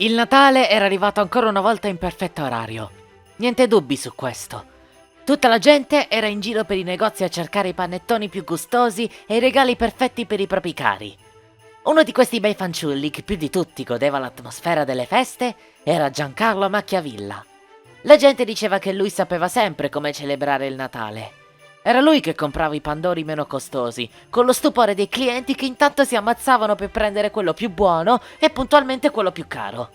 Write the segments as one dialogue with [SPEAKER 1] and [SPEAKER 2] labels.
[SPEAKER 1] Il Natale era arrivato ancora una volta in perfetto orario. Niente dubbi su questo. Tutta la gente era in giro per i negozi a cercare i panettoni più gustosi e i regali perfetti per i propri cari. Uno di questi bei fanciulli che più di tutti godeva l'atmosfera delle feste era Giancarlo Macchiavilla. La gente diceva che lui sapeva sempre come celebrare il Natale. Era lui che comprava i pandori meno costosi, con lo stupore dei clienti che intanto si ammazzavano per prendere quello più buono e puntualmente quello più caro.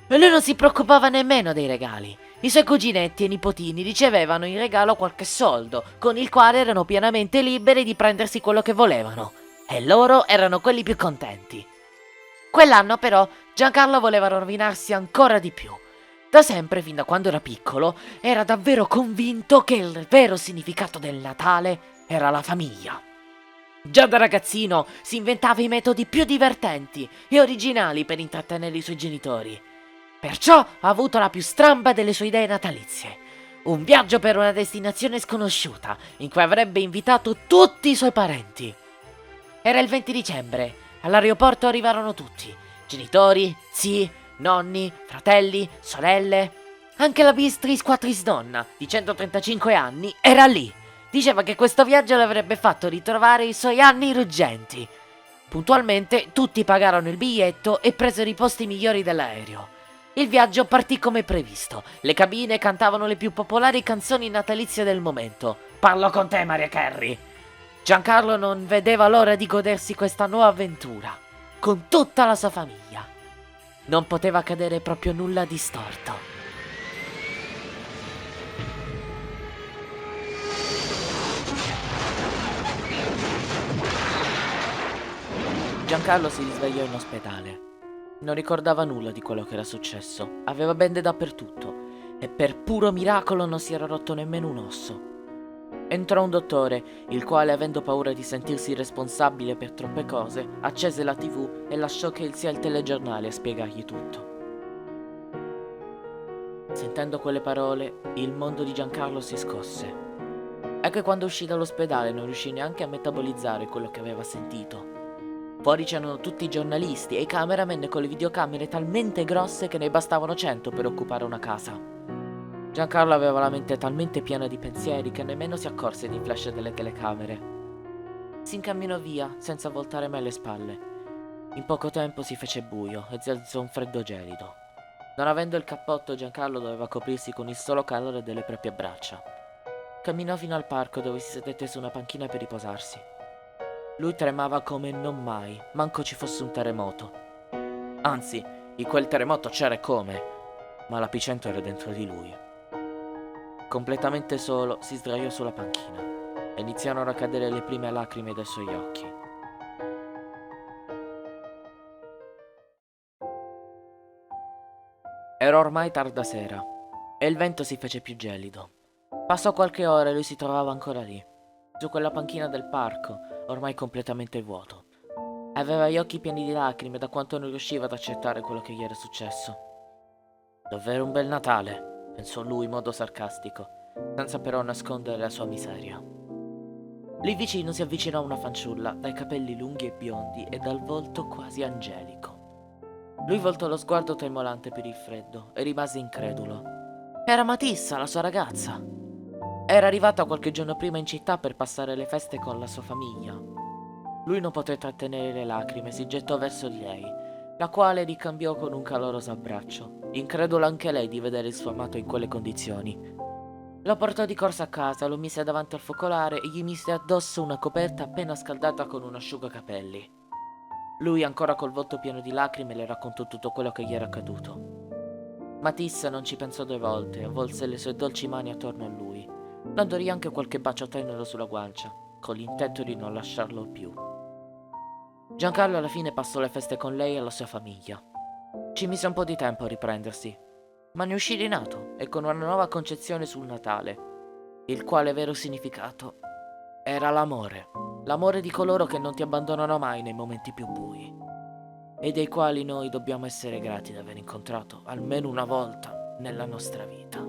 [SPEAKER 1] E lui non si preoccupava nemmeno dei regali. I suoi cuginetti e nipotini ricevevano in regalo qualche soldo, con il quale erano pienamente liberi di prendersi quello che volevano. E loro erano quelli più contenti. Quell'anno però Giancarlo voleva rovinarsi ancora di più. Da sempre, fin da quando era piccolo, era davvero convinto che il vero significato del Natale era la famiglia. Già da ragazzino si inventava i metodi più divertenti e originali per intrattenere i suoi genitori. Perciò ha avuto la più stramba delle sue idee natalizie. Un viaggio per una destinazione sconosciuta, in cui avrebbe invitato tutti i suoi parenti. Era il 20 dicembre. All'aeroporto arrivarono tutti. Genitori, zii, nonni, fratelli, sorelle. Anche la bistris quattris donna, di 135 anni, era lì. Diceva che questo viaggio le avrebbe fatto ritrovare i suoi anni ruggenti. Puntualmente tutti pagarono il biglietto e presero i posti migliori dell'aereo. Il viaggio partì come previsto. Le cabine cantavano le più popolari canzoni natalizie del momento. Parlo con te, Maria Carey. Giancarlo non vedeva l'ora di godersi questa nuova avventura, con tutta la sua famiglia. Non poteva accadere proprio nulla di storto. Giancarlo si risvegliò in ospedale. Non ricordava nulla di quello che era successo. Aveva bende dappertutto e per puro miracolo non si era rotto nemmeno un osso. Entrò un dottore, il quale, avendo paura di sentirsi responsabile per troppe cose, accese la TV e lasciò che sia il telegiornale a spiegargli tutto. Sentendo quelle parole, il mondo di Giancarlo si scosse. È che quando uscì dall'ospedale non riuscì neanche a metabolizzare quello che aveva sentito. Fuori c'erano tutti i giornalisti e i cameraman con le videocamere talmente grosse che ne bastavano 100 per occupare una casa. Giancarlo aveva la mente talmente piena di pensieri che nemmeno si accorse dei flash delle telecamere. Si incamminò via senza voltare mai le spalle. In poco tempo si fece buio e si alzò un freddo gelido. Non avendo il cappotto, Giancarlo doveva coprirsi con il solo calore delle proprie braccia. Camminò fino al parco dove si sedette su una panchina per riposarsi. Lui tremava come non mai, manco ci fosse un terremoto. Anzi, in quel terremoto c'era e come, ma l'epicentro era dentro di lui. Completamente solo, si sdraiò sulla panchina e iniziarono a cadere le prime lacrime dai suoi occhi. Era ormai tarda sera e il vento si fece più gelido. Passò qualche ora e lui si trovava ancora lì, su quella panchina del parco, ormai completamente vuoto. Aveva gli occhi pieni di lacrime da quanto non riusciva ad accettare quello che gli era successo. Davvero un bel Natale, pensò lui in modo sarcastico, senza però nascondere la sua miseria. Lì vicino si avvicinò una fanciulla, dai capelli lunghi e biondi e dal volto quasi angelico. Lui voltò lo sguardo tremolante per il freddo e rimase incredulo. Era Matissa, la sua ragazza. Era arrivata qualche giorno prima in città per passare le feste con la sua famiglia. Lui non poté trattenere le lacrime e si gettò verso di lei, la quale ricambiò con un caloroso abbraccio, incredula anche lei di vedere il suo amato in quelle condizioni. Lo portò di corsa a casa, lo mise davanti al focolare e gli mise addosso una coperta appena scaldata con un asciugacapelli. Lui, ancora col volto pieno di lacrime, le raccontò tutto quello che gli era accaduto. Matissa non ci pensò 2 volte, avvolse le sue dolci mani attorno a lui, dandogli anche qualche bacio tenero sulla guancia, con l'intento di non lasciarlo più. Giancarlo alla fine passò le feste con lei e la sua famiglia. Ci mise un po' di tempo a riprendersi, ma ne uscì rinato e con una nuova concezione sul Natale, il quale vero significato era l'amore. L'amore di coloro che non ti abbandonano mai nei momenti più bui e dei quali noi dobbiamo essere grati di aver incontrato almeno una volta nella nostra vita.